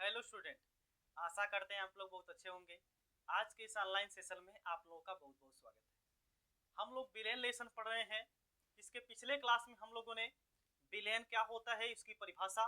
Hello student, आशा करते हैं आप लोग बहुत अच्छे होंगे। आज के इस ऑनलाइन सेशन में आप लोगों का बहुत बहुत स्वागत है। हम लोग बिलियन लेसन पढ़ रहे हैं। इसके पिछले क्लास में हम लोगों ने बिलियन क्या होता है, इसकी परिभाषा,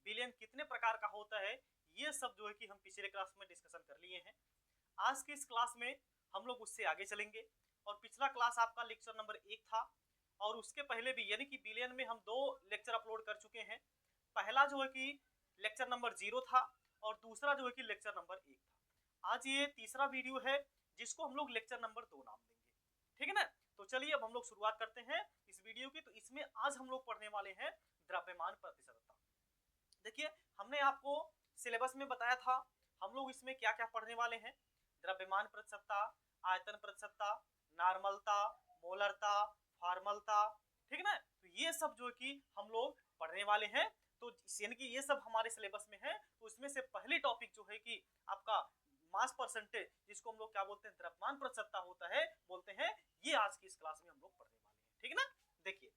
बिलियन कितने प्रकार का होता है, ये सब जो है कि हम पिछले क्लास में डिस्कशन कर लिए हैं। आज की इस क्लास में हम लोग उससे आगे चलेंगे। और पिछला क्लास आपका लेक्चर नंबर 1 था और उसके पहले भी यानी कि बिलियन में हम 2 लेक्चर अपलोड कर चुके हैं। पहला जो है कि लेक्चर नंबर 0 था और दूसरा जो है कि लेक्चर नंबर 1 था। आज ये तीसरा वीडियो है जिसको हम लोग लेक्चर नंबर 2 नाम देंगे, ठीक है ना। तो चलिए अब हम लोग शुरुआत करते हैं इस वीडियो की। तो इसमें आज हम लोग पढ़ने वाले हैं द्रव्यमान प्रतिशतता। देखिए, हमने आपको सिलेबस में बताया था हम लोग इसमें क्या क्या पढ़ने वाले हैं। द्रव्यमान प्रतिशतता, आयतन प्रतिशतता, नॉर्मलता, मोलरता, फॉर्मलता, ठीक है ना। तो ये सब जो कि हम लोग पढ़ने वाले हैं। तो यानी कि ये सब हमारे सिलेबस में है। तो इसमें से पहली टॉपिक जो है कि आपका मास परसेंटेज, जिसको हम लोग क्या बोलते हैं, द्रव्यमान प्रतिशतता होता है बोलते हैं, ये आज की इस क्लास में हम लोग पढ़ने वाले हैं, ठीक है ना। देखिए,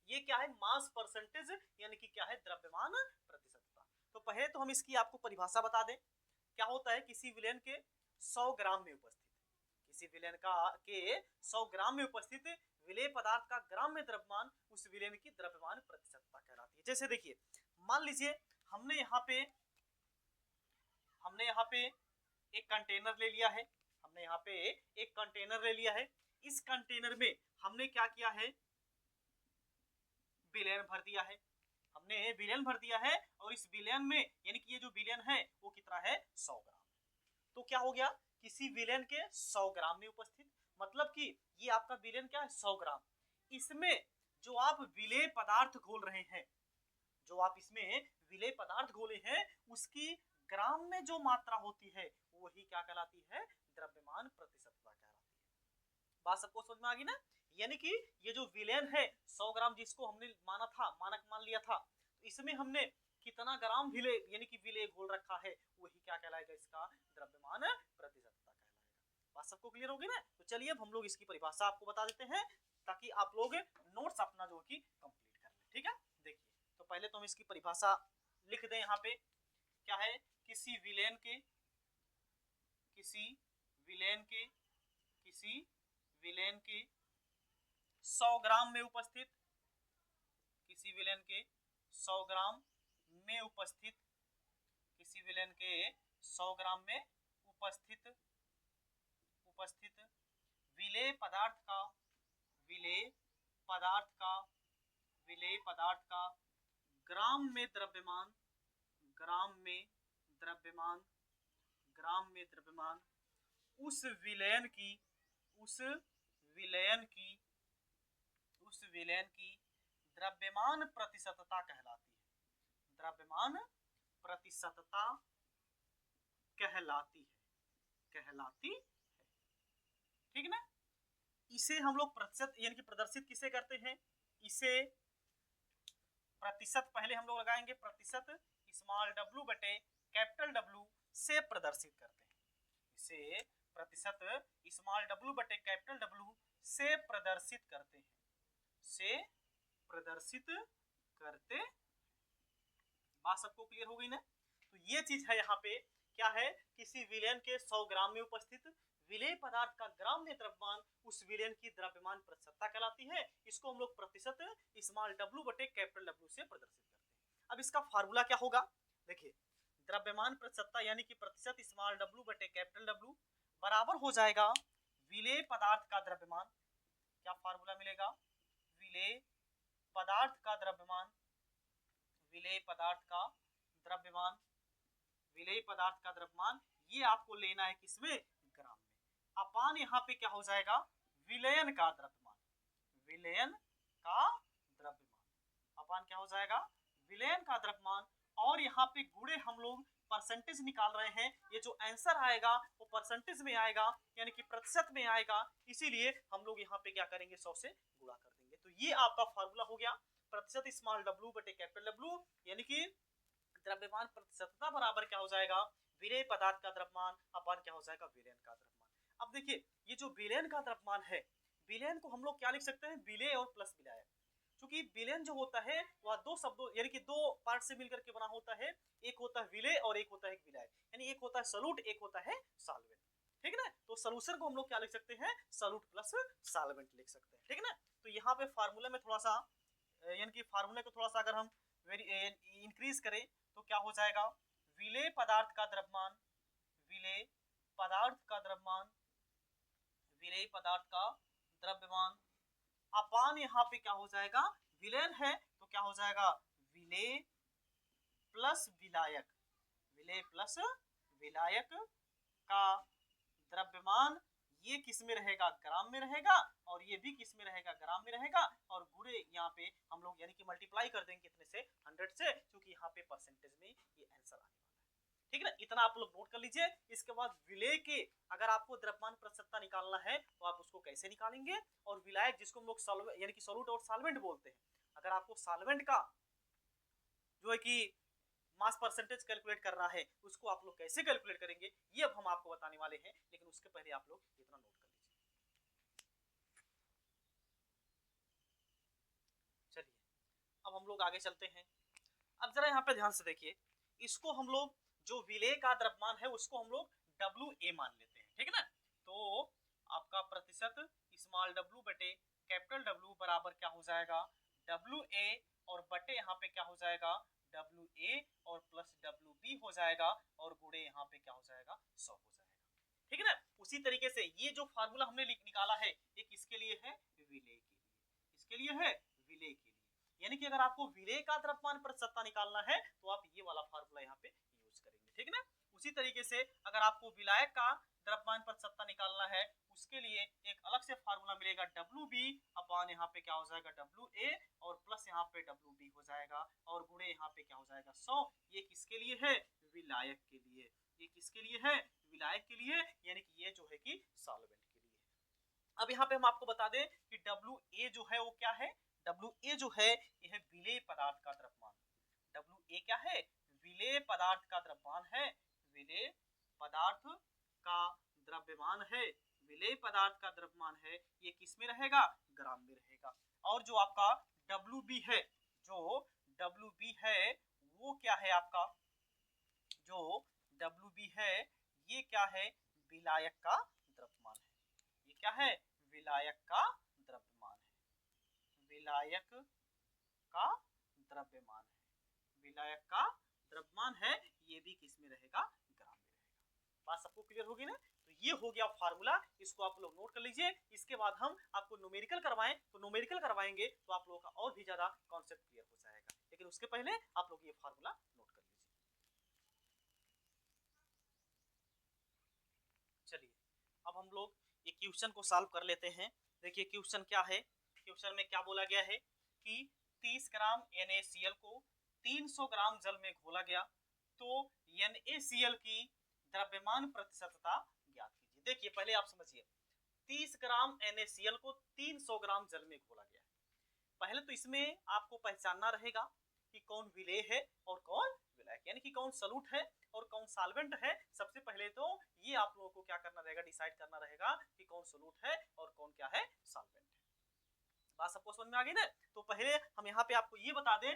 ये क्या है, मास परसेंटेज यानी कि क्या है, द्रव्यमान प्रतिशतता। तो पहले तो हम इसकी आपको परिभाषा बता दें। क्या होता है, किसी विलयन के 100 ग्राम में उपस्थित, किसी विलयन का के 100 ग्राम में उपस्थित विलेय पदार्थ का ग्राम में द्रव्यमान उस विलयन की द्रव्यमान प्रतिशतता कहलाती है। जैसे देखिए, मान लीजिए हमने यहाँ पे एक कंटेनर ले लिया है। हमने यहाँ पे एक कंटेनर ले लिया है। इस कंटेनर में हमने क्या किया है, विलयन भर दिया है। हमने विलयन भर दिया है और इस विलयन में यानी कि ये जो विलयन है वो कितना है, 100 ग्राम। तो क्या हो गया, किसी विलयन के 100 ग्राम में उपस्थित, मतलब कि ये आपका विलयन क्या है, 100 ग्राम। इसमें जो आप विलेय पदार्थ घोल रहे हैं, जो आप इसमें विलेय पदार्थ घोले हैं, उसकी ग्राम में जो मात्रा होती है वही क्या कहलाती है, द्रव्यमान प्रतिशतता कहलाती है। बात सबको समझ में आ गई ना। यानी कि ये जो विलयन है 100 ग्राम, जिसको हमने माना था, मानक मान लिया था, तो इसमें हमने कितना ग्राम विलेय यानी कि विलेय घोल रखा है, वही क्या कहलाएगा, इसका द्रव्यमान प्रतिशतता कहलाएगा। बात सबको क्लियर होगी ना। तो चलिए अब हम लोग इसकी परिभाषा आपको बता देते हैं ताकि आप लोग नोट्स अपना जो कि कंप्लीट कर लें, ठीक है। देखिए, तो पहले तो हम इसकी परिभाषा लिख दें। यहाँ पे क्या है, किसी विलयन के 100 ग्राम में उपस्थित, किसी विलयन के 100 ग्राम में उपस्थित, किसी विलयन के 100 ग्राम में उपस्थित विलेय पदार्थ का ग्राम में द्रव्यमान उस विलयन की द्रव्यमान प्रतिशतता कहलाती है। द्रव्यमान प्रतिशतता कहलाती है, ठीक है ना। इसे हम लोग प्रतिशत यानी कि प्रदर्शित किसे करते हैं, इसे प्रतिशत पहले हम लोग लगाएंगे, प्रतिशत स्मॉल w बटे कैपिटल W से प्रदर्शित करते हैं। इसे प्रतिशत स्मॉल w बटे कैपिटल W से प्रदर्शित करते हैं। बात सबको क्लियर हो गई ना। तो ये चीज है, यहाँ पे क्या है, किसी विलयन के 100 ग्राम में उपस्थित विलेय पदार्थ का ग्राम में द्रव्यमान उस विलयन की द्रव्यमान प्रतिशतता कहलाती है। इसको हम लोग प्रतिशत स्मॉल w बटे कैपिटल W से प्रदर्शित करते हैं। अब इसका फार्मूला क्या होगा, देखिए, द्रव्यमान प्रतिशतता यानी कि प्रतिशत स्मॉल w बटे कैपिटल W बराबर हो जाएगा विलेय पदार्थ का द्रव्यमान। क्या फार्मूला मिलेगा, विलेय पदार्थ का द्रव्यमान ये आपको लेना है किसमें, ग्राम में। अपान यहाँ पे क्या हो जाएगा, विलयन का द्रव्यमान अपान क्या हो जाएगा, विलयन का द्रव्यमान। और यहाँ पे गुणे हम लोग परसेंटेज निकाल रहे हैं, ये जो आंसर आएगा वो परसेंटेज में आएगा यानी कि प्रतिशत में आएगा, इसीलिए हम लोग यहाँ पे क्या करेंगे, 100 से गुणा कर देंगे। तो ये आपका फार्मूला हो गया, प्रतिशत स्मॉल w बटे कैपिटल W यानी कि द्रव्यमान प्रतिशतता बराबर क्या हो जाएगा, विलेय पदार्थ का द्रव्यमान अपान क्या हो जाएगा, विलयन का द्रव्यमान। अब देखिए, ये जो विलयन का द्रव्यमान है, विलयन को हम लोग क्या लिख सकते हैं, विलेय और प्लस विलायक। क्योंकि विलेन जो होता है वह दो शब्दों यानी कि दो पार्ट से मिलकर के बना होता है, एक होता है विले और एक होता है विलायक, यानी एक होता है सॉल्यूट, एक होता है सॉल्वेंट, ठीक है ना। तो सॉल्यूशन को हम लोग क्या लिख सकते हैं, सॉल्यूट प्लस सॉल्वेंट लिख सकते हैं, ठीक है ना। तो यहाँ पे फार्मूला में थोड़ा सा यानी कि फार्मूले को थोड़ा सा अगर हम इंक्रीज करें तो क्या हो जाएगा, विलेय पदार्थ का द्रव्यमान, विलेय पदार्थ का द्रव्यमान, विलेय पदार्थ का द्रव्यमान अपान यहाँ पे क्या हो जाएगा, विलेन है तो क्या हो जाएगा, विलेय प्लस विलायक, विलेय प्लस विलायक का द्रव्यमान, ये किस में रहेगा, ग्राम में रहेगा, और ये भी किस में रहेगा, ग्राम में रहेगा, और गुणे यहाँ पे हम लोग यानी कि मल्टीप्लाई कर देंगे कितने से, 100 से, क्योंकि यहाँ पे परसेंटेज में ये आंसर आने वाला है, ठीक है ना। इतना आप लोग नोट कर लीजिए। इसके बाद विलेय के अगर आपको द्रव्यमान प्रतिशतता निकालना है तो आप उसको कैसे निकालेंगे, और विलायक जिसको हम लोग यानी कि सॉल्यूट और सॉल्वेंट बोलते हैं, अगर आपको सॉल्वेंट का जो है कि मास परसेंटेज कैलकुलेट करना है उसको आप लोग कैसे कैलकुलेट करेंगे, ये अब हम आपको बताने वाले हैं, लेकिन उसके पहले आप लोग इतना नोट कर लीजिए। चलिए अब हम लोग आगे चलते हैं। अब जरा यहाँ पे ध्यान से देखिए, इसको हम लोग जो विलेय का द्रव्यमान है उसको हम लोग WA मान लेते हैं, ठीक है ना। तो आपका प्रतिशत स्मॉल w बटे कैपिटल W बराबर क्या हो जाएगा, WA और बटे यहाँ पे क्या हो जाएगा, WA और प्लस WB हो जाएगा, और गुणे यहाँ पे क्या हो जाएगा, 100 हो जाएगा, ठीक है ना। उसी तरीके से ये जो फार्मूला हमने निकाला है ये किसके लिए है, विलेय के लिए, इसके लिए है विलेय के लिए, यानी कि अगर आपको विलेय का द्रव्यमान प्रतिशतता निकालना है तो आप ये वाला फार्मूला यहाँ पे यूज करेंगे, ठीक है ना। उसी तरीके से अगर आपको विलायक का द्रव्यमान प्रतिशतता निकालना है उसके लिए एक अलग से फार्मूला मिलेगा, WB अपान यहाँ पे क्या हो जाएगा, WA और प्लस यहाँ पे WB हो जाएगा, और गुणे यहाँ पे क्या हो जाएगा, 100। ये किसके लिए है, विलायक के लिए, ये किसके लिए है, विलायक के लिए, यानी कि ये जो है कि सॉल्वेंट के लिए। अब यहाँ पे हम आपको बता दें कि WA जो है वो क्या है, WA जो है यह है विलेय पदार्थ का द्रव्यमान, WA क्या है, विलेय पदार्थ का द्रव्यमान है, विलेय पदार्थ का द्रव्यमान है, विलेय पदार्थ का द्रव्यमान है, ये किस में रहेगा, ग्राम में रहेगा। और जो आपका WB है, जो WB है वो क्या है आपका, जो WB है ये क्या है, विलायक का द्रव्यमान है, ये क्या है, विलायक का द्रव्यमान है, विलायक का द्रव्यमान है, विलायक का द्रव्यमान है, ये भी किस में रहेगा, ग्राम में रहेगा। बात सबको क्लियर होगी ना। तो ये हो गया फार्मूला, इसको आप लोग नोट कर लीजिए। इसके बाद हम आपको न्यूमेरिकल करवाएं तो न्यूमेरिकल करवाएंगे तो आप लोगों का और भी ज्यादा कॉन्सेप्ट क्लियर हो जाएगा, लेकिन उसके पहले आप लोग ये फार्मूला नोट कर लीजिए। चलिए अब हम लोग ये क्वेश्चन को सॉल्व कर लेते हैं। देखिए क्वेश्चन क्या है, क्वेश्चन में क्या बोला गया है कि 30 ग्राम NaCl को 300 ग्राम जल में घोला गया, तो NaCl की द्रव्यमान प्रतिशतता ज्ञात कीजिए। देखिए पहले आप समझिए, 30 ग्राम NaCl को 300 ग्राम जल में घोला गया है। पहले तो इसमें आपको पहचानना रहेगा कि कौन विलेय है और कौन विलायक, यानी कि कौन सॉल्यूट है और कौन सॉल्वेंट है। सबसे पहले तो ये आप लोगों को क्या करना रहेगा, डिसाइड करना रहेगा कि कौन सॉल्यूट है और कौन क्या है, सॉल्वेंट है। बात सबको समझ में आ गई ना। तो पहले हम यहाँ पे आपको ये बता दें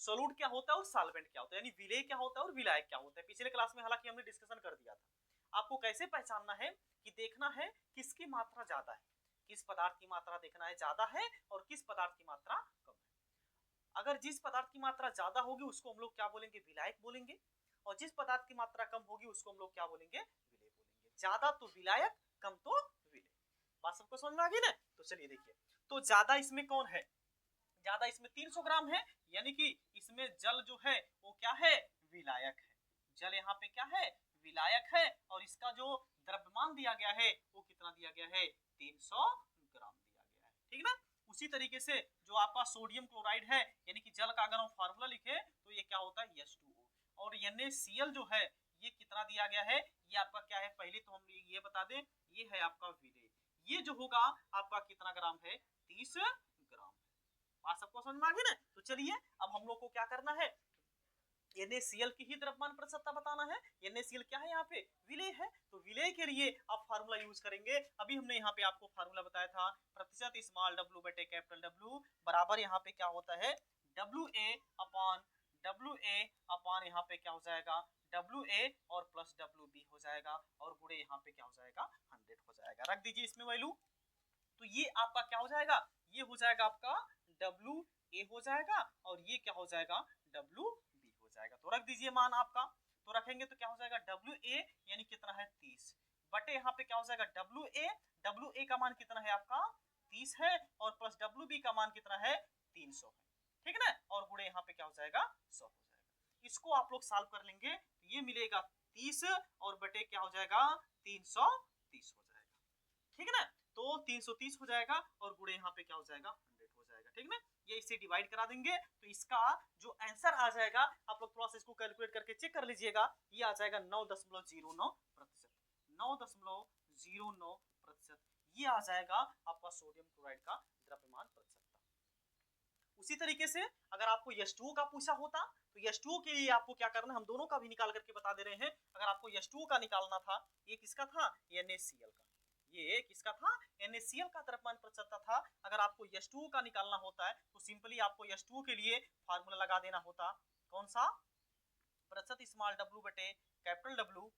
सॉल्यूट क्या होता है और सॉल्वेंट क्या होता है, यानी विलेय क्या होता है और विलायक क्या होता है। पिछले क्लास में हालांकि हमने डिस्कशन कर दिया था। आपको कैसे पहचानना है कि देखना है किसकी मात्रा ज्यादा है, किस पदार्थ की मात्रा देखना है ज्यादा है और किस पदार्थ की मात्रा कम है। अगर जिस पदार्थ की मात्रा ज्यादा होगी उसको हम लोग क्या बोलेंगे, विलायक बोलेंगे, और जिस पदार्थ की मात्रा कम होगी उसको हम लोग क्या बोलेंगे, विलेय बोलेंगे। ज्यादा तो विलायक, कम तो विलेय। बात सबको समझ में आ गई ना। तो चलिए देखिए, तो ज्यादा इसमें कौन है, ज्यादा इसमें 300 ग्राम है, यानी कि इसमें जल जो है वो क्या है, विलायक है। जल यहाँ पे क्या है, विलायक है, और इसका जो द्रव्यमान दिया गया है वो कितना दिया गया है, 300 ग्राम दिया गया है, ठीक ना। उसी तरीके से जो आपका सोडियम क्लोराइड है, यानी कि जल का अगर हम फार्मूला लिखे तो ये क्या होता है, H2O, और NaCl जो है ये कितना दिया गया है, ये आपका क्या है, पहले तो हम ये बता दें ये है आपका विलेय, ये जो होगा आपका कितना ग्राम है, 30 ग्राम। बात सबको समझ में आ गई ना। तो चलिए अब हम लोग को क्या करना है, NaCl की ही द्रव्यमान प्रतिशतता बताना है। NaCl क्या है यहाँ पे, विलेय है, तो विलेय के लिए आप फार्मूला यूज करेंगे। अभी हमने यहाँ पे आपको फार्मूला बताया था, प्रतिशत स्मॉल w बटे कैपिटल W बराबर यहाँ पे क्या होता है, WA अपान यहाँ पे क्या हो जाएगा, WA और प्लस WB हो जाएगा, और गुणे यहाँ पे क्या हो जाएगा, 100 हो जाएगा। रख दीजिए इसमें वैल्यू, तो ये आपका क्या हो जाएगा, ये हो जाएगा आपका WA हो जाएगा, और ये क्या हो जाएगा, WB हो जाएगा। तो रख दीजिए मान आपका, तो रखेंगे तो क्या हो जाएगा, WA यानी कितना है 30 बटे यहाँ पे क्या हो जाएगा, WA का मान कितना है आपका 30 है, और प्लस WB का मान कितना है 300 है, ठीक है ना, और गुणे यहाँ पे क्या हो जाएगा 100 हो जाएगा। इसको आप लोग सॉल्व कर लेंगे तो ये मिलेगा 30 और बटे क्या हो जाएगा 330 हो जाएगा, ठीक है ना, तो 330 हो जाएगा, और गुणे यहाँ पे क्या हो जाएगा 100 हो जाएगा, ठीक है ना। ये इससे डिवाइड करा देंगे तो इसका जो आंसर आ जाएगा, आप लोग थोड़ा सा इसको कैलकुलेट करके चेक कर लीजिएगा, ये आ जाएगा 9.09%, 9.09%, ये आ जाएगा आपका सोडियम क्लोराइड का द्रव्यमान प्रतिशतता। उसी तरीके से अगर आपको H2O का पूछा होता तो H2O के लिए आपको क्या करना है, हम दोनों का भी निकाल करके बता दे रहे हैं। अगर आपको H2O का निकालना था, ये किसका था, NaCl का, ये किसका था, NaCl का द्रव्यमान प्रतिशतता था। अगर आपको H2O का निकालना होता है तो सिंपली आपको H2O के लिए फार्मूला लगा देना होता, कौन सा, प्रतिशत स्मॉल w बटे कैपिटल W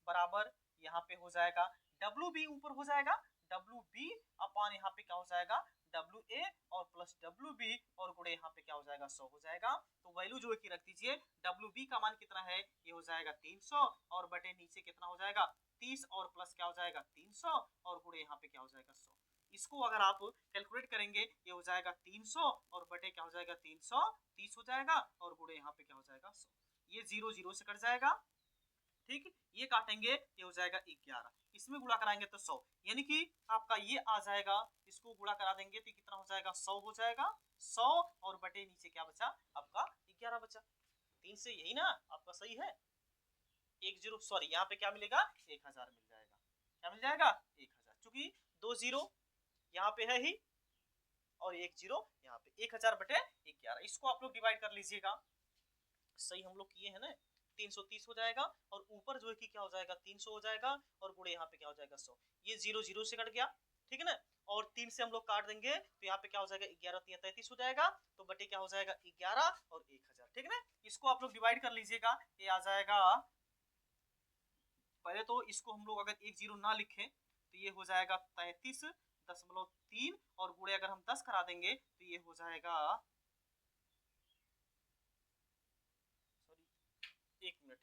बराबर यहाँ पे हो जाएगा WB ऊपर हो जाएगा, WB अपान यहाँ पे क्या हो जाएगा WA और प्लस WB और गुणे यहाँ पे क्या हो जाएगा 100 हो जाएगा। तो वैल्यू जो है कि रख दीजिए, WB का मान कितना है, ये हो जाएगा 300 और बटे नीचे कितना हो जाएगा 30 और प्लस क्या हो जाएगा 300 और गुणे यहाँ पे क्या हो जाएगा 100। इसको अगर आप कैलकुलेट करेंगे ये हो जाएगा 300 और बटे क्या हो जाएगा 330 हो जाएगा, और गुणे यहाँ पे क्या हो जाएगा 100। ये 0 0 से कट जाएगा, ठीक, ये काटेंगे ये हो जाएगा 11, इसमें गुणा कराएंगे तो 100, यानी कि आपका ये आ जाएगा, इसको गुणा करा देंगे तो कितना हो जाएगा 100 हो जाएगा, 100 और बटे नीचे क्या बचा आपका 11 बचा। 3 से यही ना आपका सही है, 10 सॉरी यहाँ पे क्या मिलेगा 1000 मिल जाएगा, क्या मिल जाएगा 1000, चूंकि 2 0 यहाँ पे है ही और 1 0 यहाँ पे, 1000 बटे 11, इसको आप लोग डिवाइड कर लीजिएगा, सही हम लोग किए हैं ना, 330 हो जाएगा, और ऊपर जो है कि क्या हो जाएगा 300 हो जाएगा, और गुणे यहाँ पे क्या हो जाएगा 100, ये 0 0 से कट गया, ठीक है ना, और 3 से हम लोग काट देंगे तो यहाँ पे क्या हो जाएगा 11 3 33 हो जाएगा, तो बटे क्या हो जाएगा 11 और 1000, ठीक है ना। इसको आप लोग डिवाइड कर लीजिएगा, ये आ जाएगा, पहले तो इसको हम लोग अगर 1 0 ना लिखें तो ये हो जाएगा 33.3 और गुणे अगर हम 10 करा देंगे तो ये हो जाएगा, एक मिनट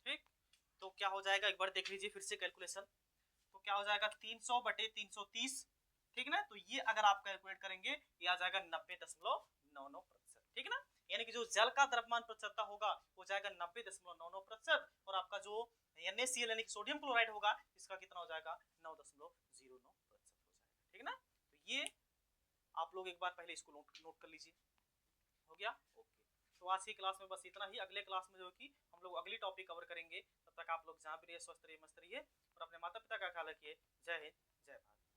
ठीक, तो क्या हो जाएगा एक बार देख लीजिए फिर से कैलकुलेशन, तो क्या हो जाएगा 300 बटे 330, ठीक है ना, तो ये अगर आप कैलकुलेट करेंगे ये आ जाएगा 90.99%, ठीक है ना, यानी कि जो जल का द्रव्यमान प्रतिशतता होगा वो जाएगा 90.99%, और आपका जो NaCl यानी कि सोडियम क्लोराइड होगा इसका कितना हो जाएगा 9.09% हो जाएगा, ठीक है ना। तो ये आप लोग एक बार पहले इसको नोट कर लीजिए, हो गया ओके। तो आज की क्लास में बस इतना ही, अगले क्लास में जो कि हम लोग अगली टॉपिक कवर करेंगे, तब तक आप लोग जहाँ भी रहिए स्वस्थ रहिए, मस्त रहिए, और अपने माता पिता का ख्याल रखिए। जय हिंद, जय भारत।